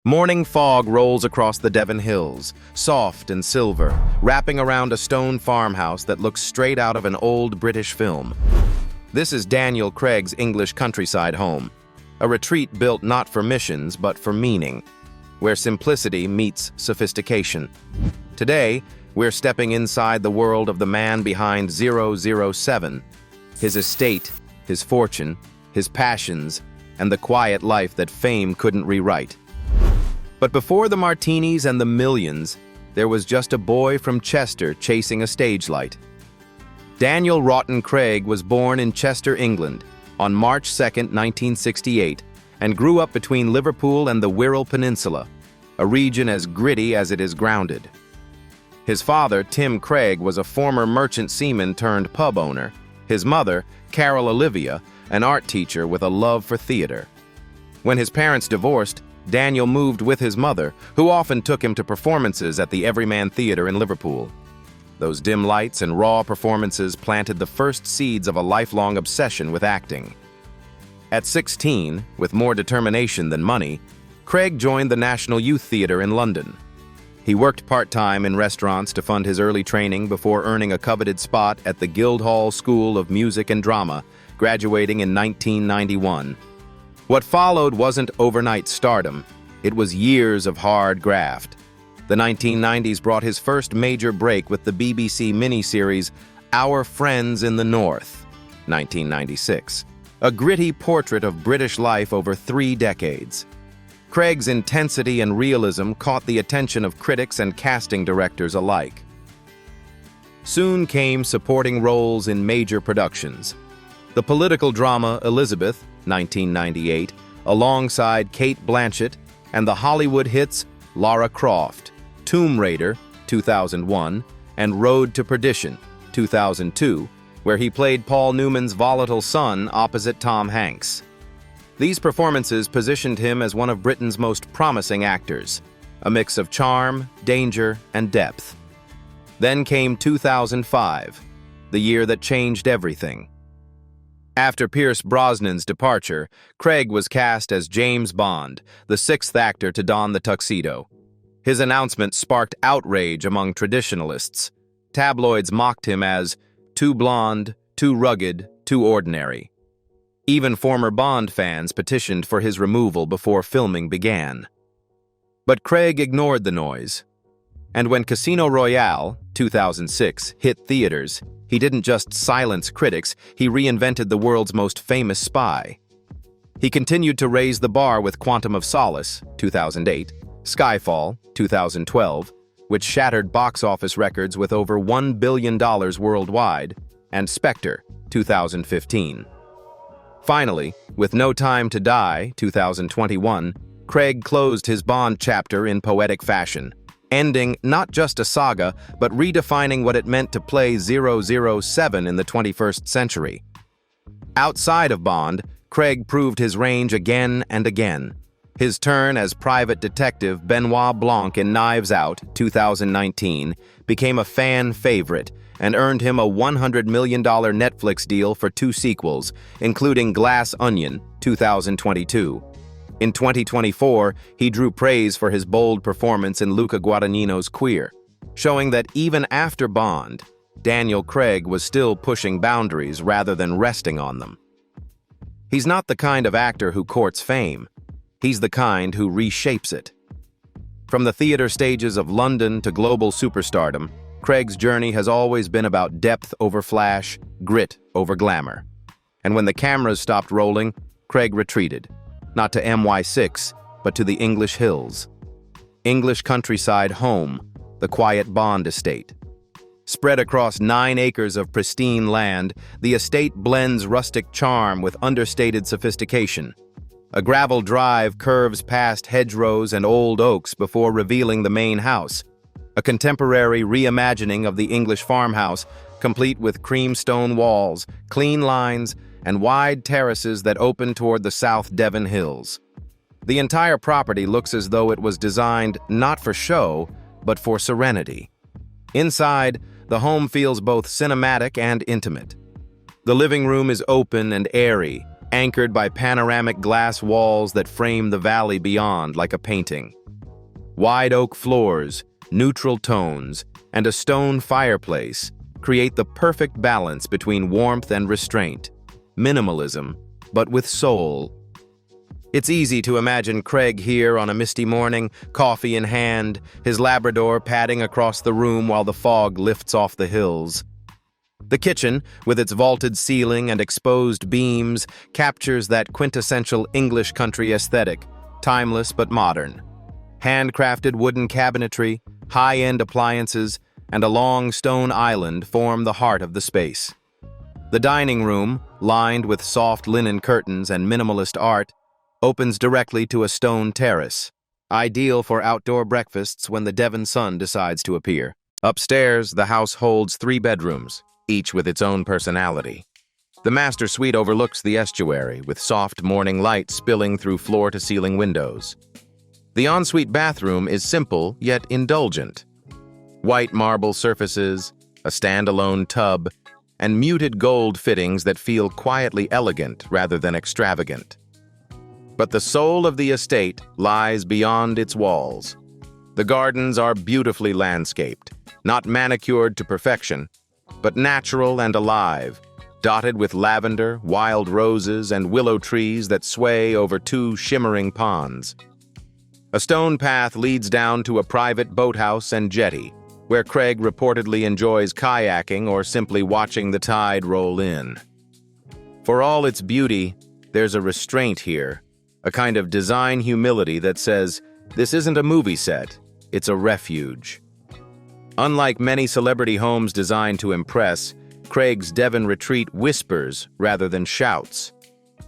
Morning fog rolls across the Devon hills, soft and silver, wrapping around a stone farmhouse that looks straight out of an old British film. This is Daniel Craig's English countryside home, a retreat built not for missions but for meaning, where simplicity meets sophistication. Today, we're stepping inside the world of the man behind 007, his estate, his fortune, his passions, and the quiet life that fame couldn't rewrite. But before the martinis and the millions, there was just a boy from Chester chasing a stage light. Daniel Rawton Craig was born in Chester, England, on March 2, 1968, and grew up between Liverpool and the Wirral Peninsula, a region as gritty as it is grounded. His father, Tim Craig, was a former merchant seaman turned pub owner. His mother, Carol Olivia, an art teacher with a love for theater. When his parents divorced, Daniel moved with his mother, who often took him to performances at the Everyman Theatre in Liverpool. Those dim lights and raw performances planted the first seeds of a lifelong obsession with acting. At 16, with more determination than money, Craig joined the National Youth Theatre in London. He worked part-time in restaurants to fund his early training before earning a coveted spot at the Guildhall School of Music and Drama, graduating in 1991. What followed wasn't overnight stardom, it was years of hard graft. The 1990s brought his first major break with the BBC miniseries Our Friends in the North, 1996, a gritty portrait of British life over 3 decades. Craig's intensity and realism caught the attention of critics and casting directors alike. Soon came supporting roles in major productions. The political drama Elizabeth, 1998, alongside Cate Blanchett, and the Hollywood hits Lara Croft, Tomb Raider, 2001, and Road to Perdition, 2002, where he played Paul Newman's volatile son opposite Tom Hanks. These performances positioned him as one of Britain's most promising actors, a mix of charm, danger, and depth. Then came 2005, the year that changed everything. After Pierce Brosnan's departure, Craig was cast as James Bond, the 6th actor to don the tuxedo. His announcement sparked outrage among traditionalists. Tabloids mocked him as too blonde, too rugged, too ordinary. Even former Bond fans petitioned for his removal before filming began. But Craig ignored the noise. And when Casino Royale, 2006, hit theaters, he didn't just silence critics, he reinvented the world's most famous spy. He continued to raise the bar with Quantum of Solace, 2008, Skyfall, 2012, which shattered box office records with over $1 billion worldwide, and Spectre, 2015. Finally, with No Time to Die, 2021, Craig closed his Bond chapter in poetic fashion, ending not just a saga, but redefining what it meant to play 007 in the 21st century. Outside of Bond, Craig proved his range again and again. His turn as private detective Benoit Blanc in Knives Out, 2019, became a fan favorite and earned him a $100 million Netflix deal for 2 sequels, including Glass Onion, 2022. In 2024, he drew praise for his bold performance in Luca Guadagnino's Queer, showing that even after Bond, Daniel Craig was still pushing boundaries rather than resting on them. He's not the kind of actor who courts fame. He's the kind who reshapes it. From the theater stages of London to global superstardom, Craig's journey has always been about depth over flash, grit over glamour. And when the cameras stopped rolling, Craig retreated. Not to MI6, but to the English hills. English countryside home, the quiet Bond estate. Spread across 9 acres of pristine land, the estate blends rustic charm with understated sophistication. A gravel drive curves past hedgerows and old oaks before revealing the main house, a contemporary reimagining of the English farmhouse, complete with creamstone walls, clean lines, and wide terraces that open toward the South Devon hills. The entire property looks as though it was designed not for show, but for serenity. Inside, the home feels both cinematic and intimate. The living room is open and airy, anchored by panoramic glass walls that frame the valley beyond like a painting. Wide oak floors, neutral tones, and a stone fireplace create the perfect balance between warmth and restraint. Minimalism, but with soul. It's easy to imagine Craig here on a misty morning, coffee in hand, his Labrador padding across the room while the fog lifts off the hills. The kitchen, with its vaulted ceiling and exposed beams, captures that quintessential English country aesthetic, timeless but modern. Handcrafted wooden cabinetry, high-end appliances, and a long stone island form the heart of the space. The dining room, lined with soft linen curtains and minimalist art, opens directly to a stone terrace, ideal for outdoor breakfasts when the Devon sun decides to appear. Upstairs, the house holds 3 bedrooms, each with its own personality. The master suite overlooks the estuary, with soft morning light spilling through floor-to-ceiling windows. The ensuite bathroom is simple yet indulgent. White marble surfaces, a standalone tub, and muted gold fittings that feel quietly elegant rather than extravagant. But the soul of the estate lies beyond its walls. The gardens are beautifully landscaped, not manicured to perfection, but natural and alive, dotted with lavender, wild roses, and willow trees that sway over 2 shimmering ponds. A stone path leads down to a private boathouse and jetty, where Craig reportedly enjoys kayaking or simply watching the tide roll in. For all its beauty, there's a restraint here, a kind of design humility that says, this isn't a movie set, it's a refuge. Unlike many celebrity homes designed to impress, Craig's Devon retreat whispers rather than shouts.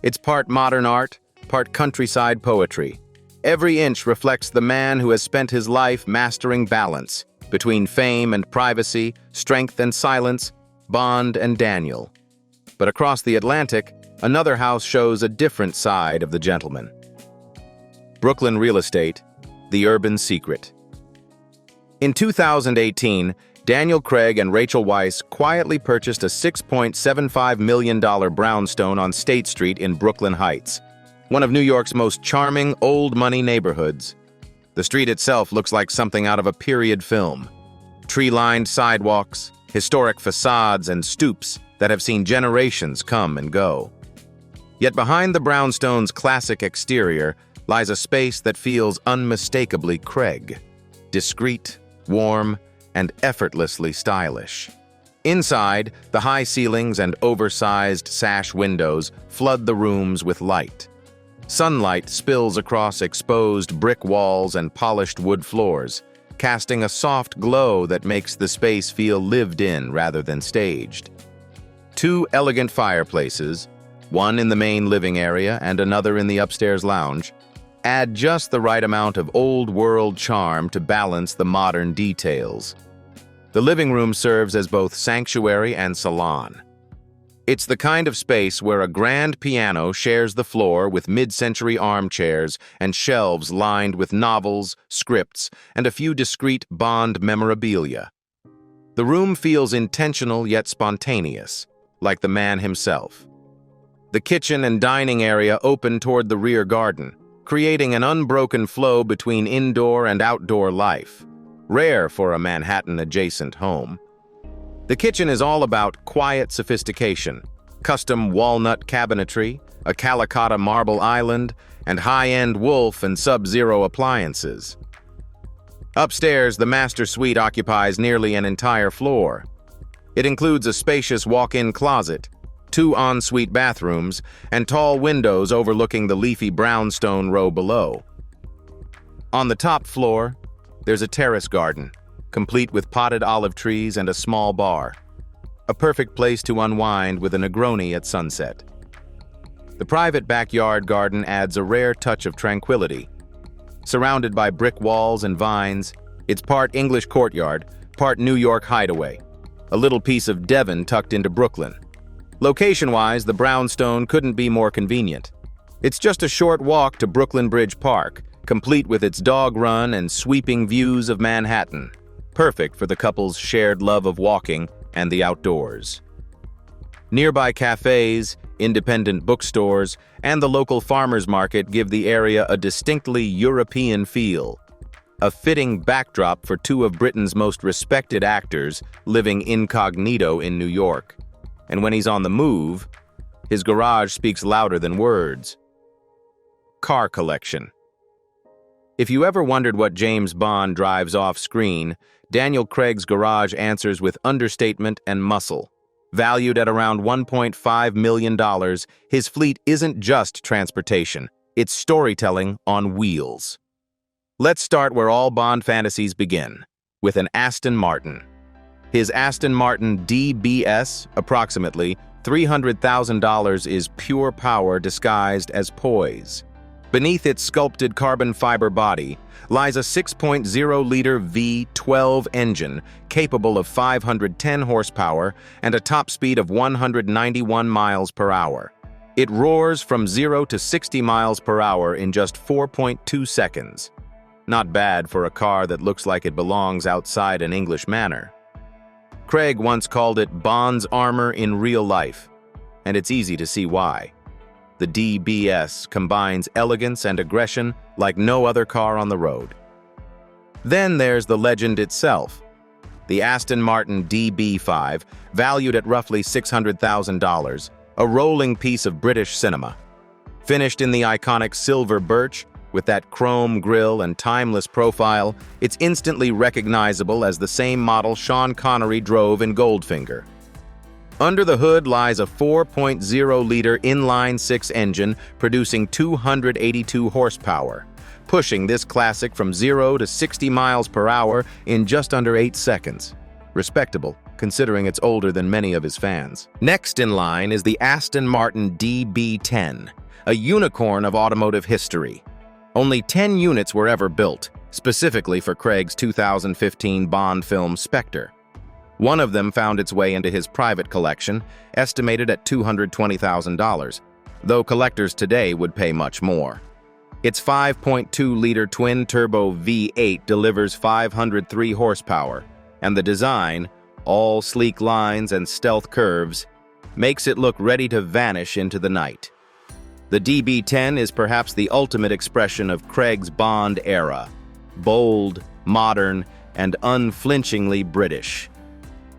It's part modern art, part countryside poetry. Every inch reflects the man who has spent his life mastering balance between fame and privacy, strength and silence, Bond and Daniel. But across the Atlantic, another house shows a different side of the gentleman. Brooklyn real estate, the urban secret. In 2018, Daniel Craig and Rachel Weisz quietly purchased a $6.75 million brownstone on State Street in Brooklyn Heights, one of New York's most charming old-money neighborhoods. The street itself looks like something out of a period film. Tree-lined sidewalks, historic facades, and stoops that have seen generations come and go. Yet behind the brownstone's classic exterior lies a space that feels unmistakably Craig. Discreet, warm, and effortlessly stylish. Inside, the high ceilings and oversized sash windows flood the rooms with light. Sunlight spills across exposed brick walls and polished wood floors, casting a soft glow that makes the space feel lived in rather than staged. 2 elegant fireplaces, one in the main living area and another in the upstairs lounge, add just the right amount of old-world charm to balance the modern details. The living room serves as both sanctuary and salon. It's the kind of space where a grand piano shares the floor with mid-century armchairs and shelves lined with novels, scripts, and a few discreet Bond memorabilia. The room feels intentional yet spontaneous, like the man himself. The kitchen and dining area open toward the rear garden, creating an unbroken flow between indoor and outdoor life, rare for a Manhattan-adjacent home. The kitchen is all about quiet sophistication, custom walnut cabinetry, a Calicut marble island, and high-end Wolf and Sub-Zero appliances. Upstairs, the master suite occupies nearly an entire floor. It includes a spacious walk-in closet, 2 ensuite bathrooms, and tall windows overlooking the leafy brownstone row below. On the top floor, there's a terrace garden, complete with potted olive trees and a small bar. A perfect place to unwind with a Negroni at sunset. The private backyard garden adds a rare touch of tranquility. Surrounded by brick walls and vines, it's part English courtyard, part New York hideaway, a little piece of Devon tucked into Brooklyn. Location-wise, the brownstone couldn't be more convenient. It's just a short walk to Brooklyn Bridge Park, complete with its dog run and sweeping views of Manhattan. Perfect for the couple's shared love of walking and the outdoors. Nearby cafes, independent bookstores, and the local farmers market give the area a distinctly European feel, a fitting backdrop for two of Britain's most respected actors living incognito in New York. And when he's on the move, his garage speaks louder than words. Car collection. If you ever wondered what James Bond drives off-screen, Daniel Craig's garage answers with understatement and muscle. Valued at around $1.5 million, his fleet isn't just transportation, it's storytelling on wheels. Let's start where all Bond fantasies begin, with an Aston Martin. His Aston Martin DBS, approximately $300,000, is pure power disguised as poise. Beneath its sculpted carbon fiber body lies a 6.0-liter V12 engine capable of 510 horsepower and a top speed of 191 miles per hour. It roars from 0 to 60 miles per hour in just 4.2 seconds. Not bad for a car that looks like it belongs outside an English manor. Craig once called it Bond's armor in real life, and it's easy to see why. The DBS combines elegance and aggression like no other car on the road. Then there's the legend itself. The Aston Martin DB5, valued at roughly $600,000, a rolling piece of British cinema. Finished in the iconic silver birch, with that chrome grille and timeless profile, it's instantly recognizable as the same model Sean Connery drove in Goldfinger. Under the hood lies a 4.0-liter inline-six engine producing 282 horsepower, pushing this classic from 0 to 60 miles per hour in just under 8 seconds. Respectable, considering it's older than many of his fans. Next in line is the Aston Martin DB10, a unicorn of automotive history. Only 10 units were ever built, specifically for Craig's 2015 Bond film Spectre. One of them found its way into his private collection, estimated at $220,000, though collectors today would pay much more. Its 5.2-liter twin-turbo V8 delivers 503 horsepower, and the design, all sleek lines and stealth curves, makes it look ready to vanish into the night. The DB10 is perhaps the ultimate expression of Craig's Bond era, bold, modern, and unflinchingly British.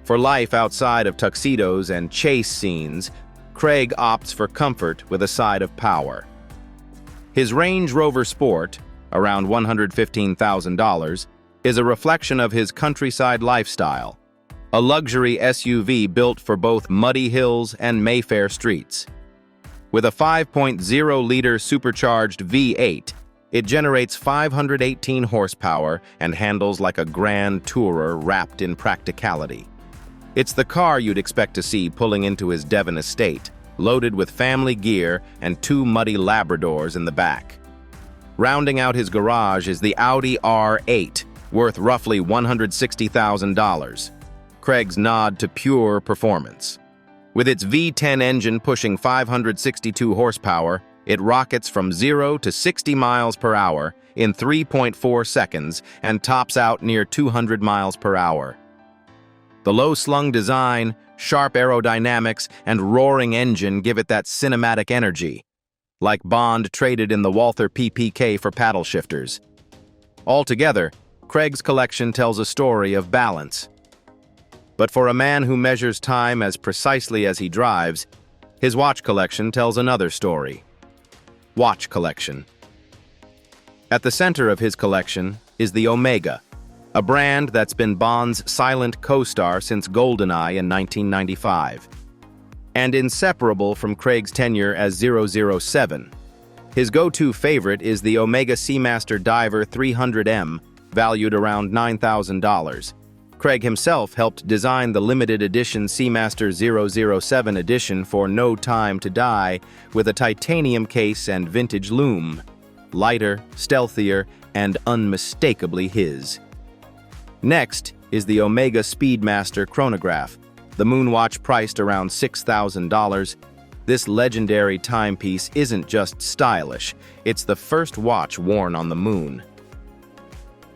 For life outside of tuxedos and chase scenes, Craig opts for comfort with a side of power. His Range Rover Sport, around $115,000, is a reflection of his countryside lifestyle, a luxury SUV built for both muddy hills and Mayfair streets. With a 5.0-liter supercharged V8, it generates 518 horsepower and handles like a grand tourer wrapped in practicality. It's the car you'd expect to see pulling into his Devon estate, loaded with family gear and 2 muddy Labradors in the back. Rounding out his garage is the Audi R8, worth roughly $160,000. Craig's nod to pure performance. With its V10 engine pushing 562 horsepower, it rockets from 0 to 60 miles per hour in 3.4 seconds and tops out near 200 miles per hour. The low-slung design, sharp aerodynamics, and roaring engine give it that cinematic energy, like Bond traded in the Walther PPK for paddle shifters. Altogether, Craig's collection tells a story of balance. But for a man who measures time as precisely as he drives, his watch collection tells another story. Watch collection. At the center of his collection is the Omega, a brand that's been Bond's silent co-star since GoldenEye in 1995, and inseparable from Craig's tenure as 007. His go-to favorite is the Omega Seamaster Diver 300M, valued around $9,000. Craig himself helped design the limited edition Seamaster 007 edition for No Time to Die with a titanium case and vintage loom. Lighter, stealthier, and unmistakably his. Next is the Omega Speedmaster chronograph, the moonwatch priced around $6,000. This legendary timepiece isn't just stylish, it's the first watch worn on the moon.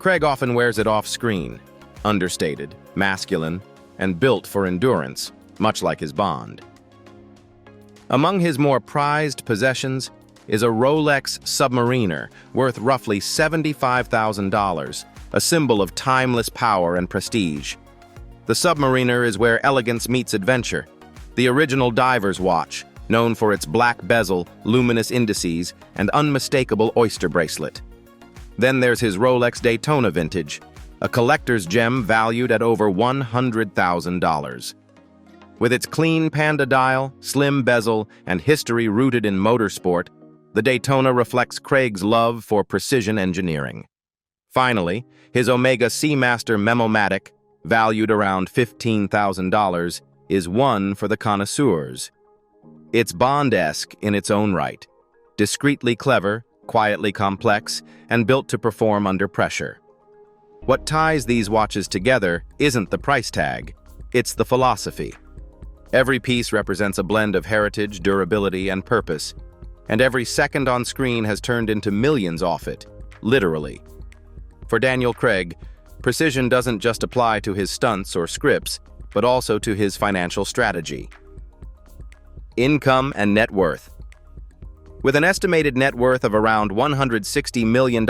Craig often wears it off-screen, understated, masculine, and built for endurance, much like his Bond. Among his more prized possessions is a Rolex Submariner worth roughly $75,000, a symbol of timeless power and prestige. The Submariner is where elegance meets adventure. The original diver's watch, known for its black bezel, luminous indices, and unmistakable oyster bracelet. Then there's his Rolex Daytona Vintage, a collector's gem valued at over $100,000. With its clean panda dial, slim bezel, and history rooted in motorsport, the Daytona reflects Craig's love for precision engineering. Finally, his Omega Seamaster Memomatic, valued around $15,000, is one for the connoisseurs. It's Bond-esque in its own right, discreetly clever, quietly complex, and built to perform under pressure. What ties these watches together isn't the price tag, it's the philosophy. Every piece represents a blend of heritage, durability, and purpose, and every second on screen has turned into millions off it, literally. For Daniel Craig, precision doesn't just apply to his stunts or scripts, but also to his financial strategy. Income and net worth. With an estimated net worth of around $160 million,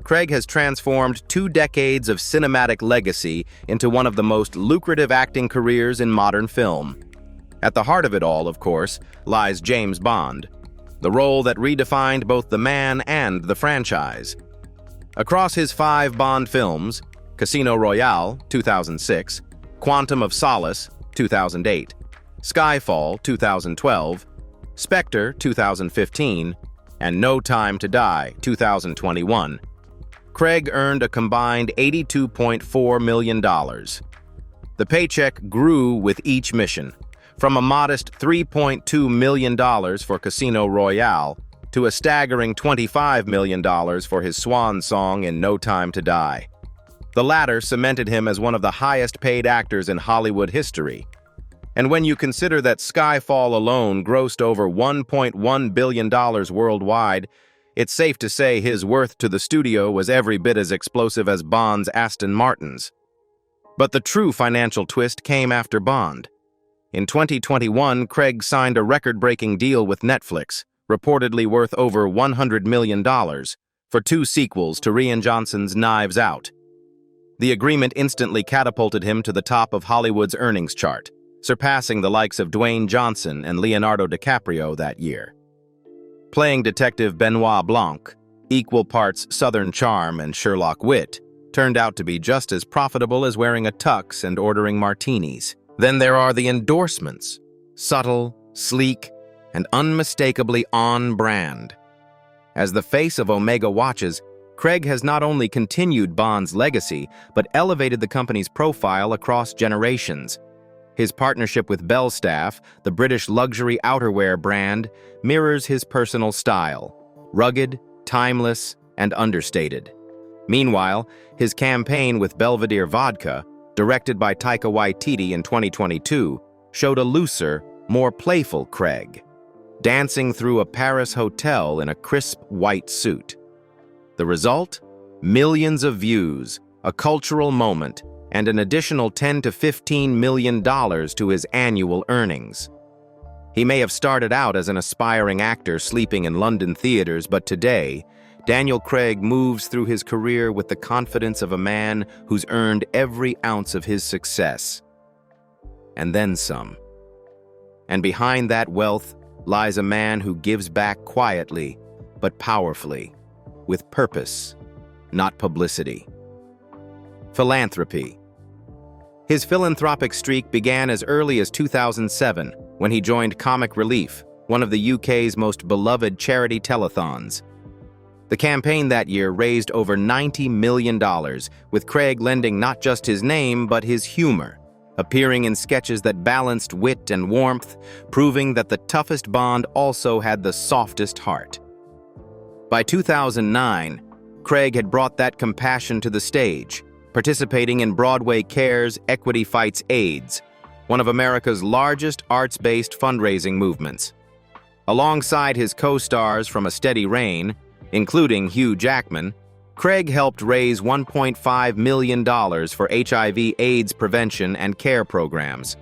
Craig has transformed 2 decades of cinematic legacy into one of the most lucrative acting careers in modern film. At the heart of it all, of course, lies James Bond, the role that redefined both the man and the franchise. Across his 5 Bond films, Casino Royale, 2006, Quantum of Solace, 2008, Skyfall, 2012, Spectre, 2015, and No Time to Die, 2021, Craig earned a combined $82.4 million. The paycheck grew with each mission, from a modest $3.2 million for Casino Royale to a staggering $25 million for his swan song in No Time to Die. The latter cemented him as one of the highest-paid actors in Hollywood history. And when you consider that Skyfall alone grossed over $1.1 billion worldwide, it's safe to say his worth to the studio was every bit as explosive as Bond's Aston Martin's. But the true financial twist came after Bond. In 2021, Craig signed a record-breaking deal with Netflix, reportedly worth over $100 million, for 2 sequels to Rian Johnson's Knives Out. The agreement instantly catapulted him to the top of Hollywood's earnings chart, surpassing the likes of Dwayne Johnson and Leonardo DiCaprio that year. Playing Detective Benoit Blanc, equal parts Southern charm and Sherlock wit, turned out to be just as profitable as wearing a tux and ordering martinis. Then there are the endorsements, subtle, sleek, and unmistakably on-brand. As the face of Omega watches, Craig has not only continued Bond's legacy, but elevated the company's profile across generations. His partnership with Belstaff, the British luxury outerwear brand, mirrors his personal style, rugged, timeless, and understated. Meanwhile, his campaign with Belvedere Vodka, directed by Taika Waititi in 2022, showed a looser, more playful Craig, dancing through a Paris hotel in a crisp white suit. The result? Millions of views, a cultural moment, and an additional $10 to $15 million to his annual earnings. He may have started out as an aspiring actor sleeping in London theaters, but today, Daniel Craig moves through his career with the confidence of a man who's earned every ounce of his success. And then some. And behind that wealth lies a man who gives back quietly, but powerfully, with purpose, not publicity. Philanthropy. His philanthropic streak began as early as 2007, when he joined Comic Relief, one of the UK's most beloved charity telethons. The campaign that year raised over $90 million, with Craig lending not just his name, but his humor, appearing in sketches that balanced wit and warmth, proving that the toughest Bond also had the softest heart. By 2009, Craig had brought that compassion to the stage, participating in Broadway Cares Equity Fights AIDS, one of America's largest arts-based fundraising movements. Alongside his co-stars from A Steady Rain, including Hugh Jackman, Craig helped raise $1.5 million for HIV/AIDS prevention and care programs.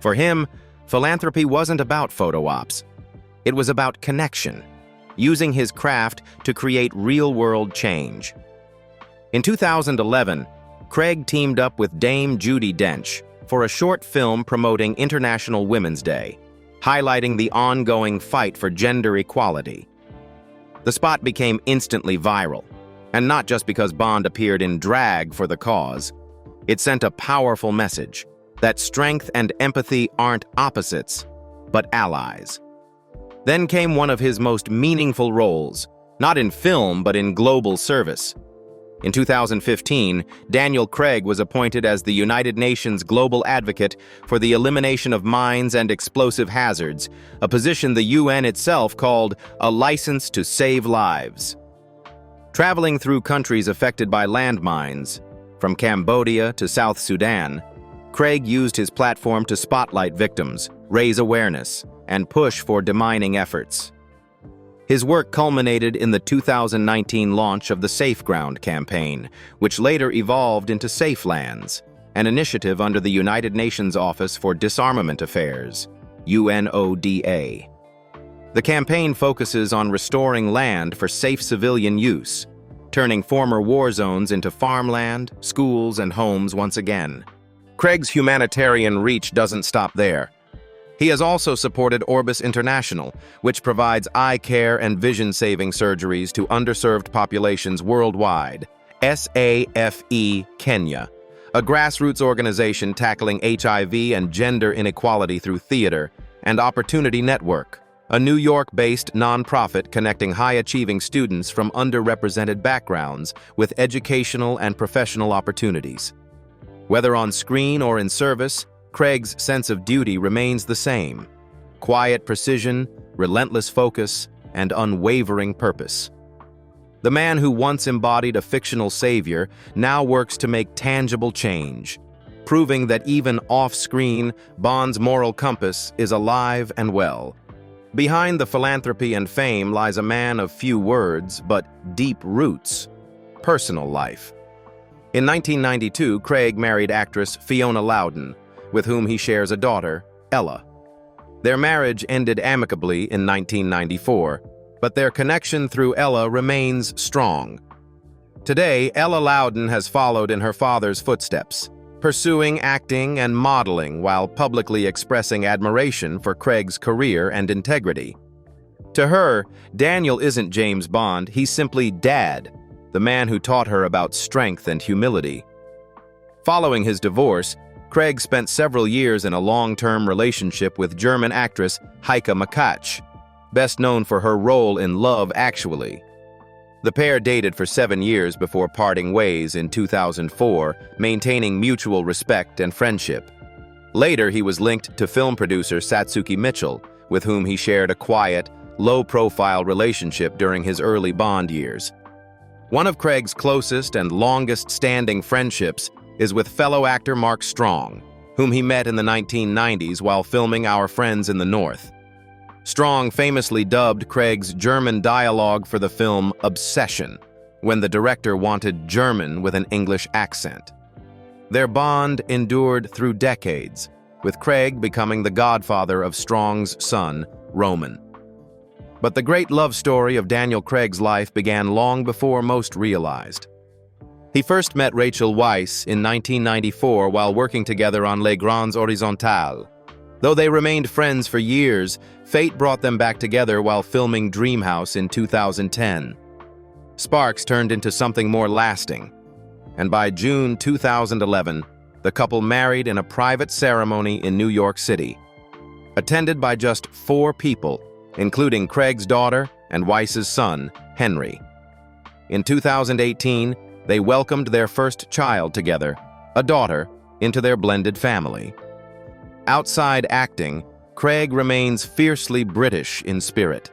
For him, Philanthropy wasn't about photo ops. It was about connection, using his craft to create real-world change. In 2011, Craig teamed up with Dame Judi Dench for a short film promoting International Women's Day, highlighting the ongoing fight for gender equality. The spot became instantly viral, and not just because Bond appeared in drag for the cause. It sent a powerful message that strength and empathy aren't opposites, but allies. Then came one of his most meaningful roles, not in film but in global service. In 2015, Daniel Craig was appointed as the United Nations Global Advocate for the Elimination of Mines and Explosive Hazards, a position the UN itself called a license to save lives. Traveling through countries affected by landmines, from Cambodia to South Sudan, Craig used his platform to spotlight victims, raise awareness, and push for demining efforts. His work culminated in the 2019 launch of the Safe Ground campaign, which later evolved into Safe Lands, an initiative under the United Nations Office for Disarmament Affairs, UNODA. The campaign focuses on restoring land for safe civilian use, turning former war zones into farmland, schools, and homes once again. Craig's humanitarian reach doesn't stop there. He has also supported Orbis International, which provides eye care and vision-saving surgeries to underserved populations worldwide. SAFE Kenya, a grassroots organization tackling HIV and gender inequality through theater, and Opportunity Network, a New York-based nonprofit connecting high-achieving students from underrepresented backgrounds with educational and professional opportunities. Whether on screen or in service, Craig's sense of duty remains the same: quiet precision, relentless focus, and unwavering purpose. The man who once embodied a fictional savior now works to make tangible change, proving that even off-screen, Bond's moral compass is alive and well. Behind the philanthropy and fame lies a man of few words but deep roots: personal life. In 1992, Craig married actress Fiona Loudon, with whom he shares a daughter, Ella. Their marriage ended amicably in 1994, but their connection through Ella remains strong. Today, Ella Loudon has followed in her father's footsteps, pursuing acting and modeling while publicly expressing admiration for Craig's career and integrity. To her, Daniel isn't James Bond, he's simply Dad, the man who taught her about strength and humility. Following his divorce, Craig spent several years in a long-term relationship with German actress Heike Makatsch, best known for her role in Love Actually. The pair dated for 7 years before parting ways in 2004, maintaining mutual respect and friendship. Later, he was linked to film producer Satsuki Mitchell, with whom he shared a quiet, low-profile relationship during his early Bond years. One of Craig's closest and longest-standing friendships is with fellow actor Mark Strong, whom he met in the 1990s while filming Our Friends in the North. Strong famously dubbed Craig's German dialogue for the film Obsession, when the director wanted German with an English accent. Their bond endured through decades, with Craig becoming the godfather of Strong's son, Roman. But the great love story of Daniel Craig's life began long before most realized. He first met Rachel Weisz in 1994 while working together on Les Grands Horizontales. Though they remained friends for years, fate brought them back together while filming Dreamhouse in 2010. Sparks turned into something more lasting, and by June 2011, the couple married in a private ceremony in New York City, attended by just 4 people, including Craig's daughter and Weisz's son, Henry. In 2018, they welcomed their first child together, a daughter, into their blended family. Outside acting, Craig remains fiercely British in spirit.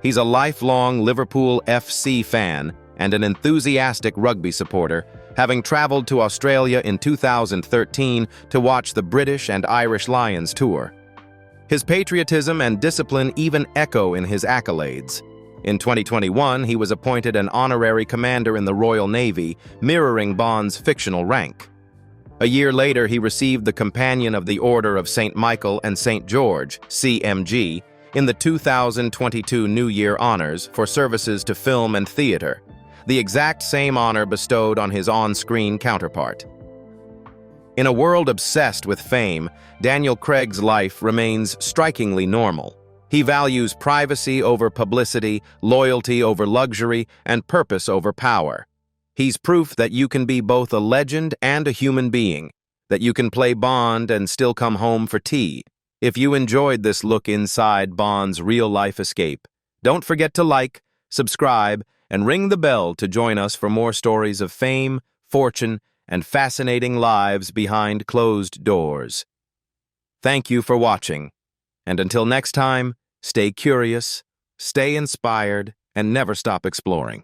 He's a lifelong Liverpool FC fan and an enthusiastic rugby supporter, having traveled to Australia in 2013 to watch the British and Irish Lions tour. His patriotism and discipline even echo in his accolades. In 2021, he was appointed an honorary commander in the Royal Navy, mirroring Bond's fictional rank. A year later, he received the Companion of the Order of St. Michael and St. George, CMG, in the 2022 New Year honors for services to film and theater, the exact same honor bestowed on his on-screen counterpart. In a world obsessed with fame, Daniel Craig's life remains strikingly normal. He values privacy over publicity, loyalty over luxury, and purpose over power. He's proof that you can be both a legend and a human being, that you can play Bond and still come home for tea. If you enjoyed this look inside Bond's real-life escape, don't forget to like, subscribe, and ring the bell to join us for more stories of fame, fortune, and fascinating lives behind closed doors. Thank you for watching, and until next time, stay curious, stay inspired, and never stop exploring.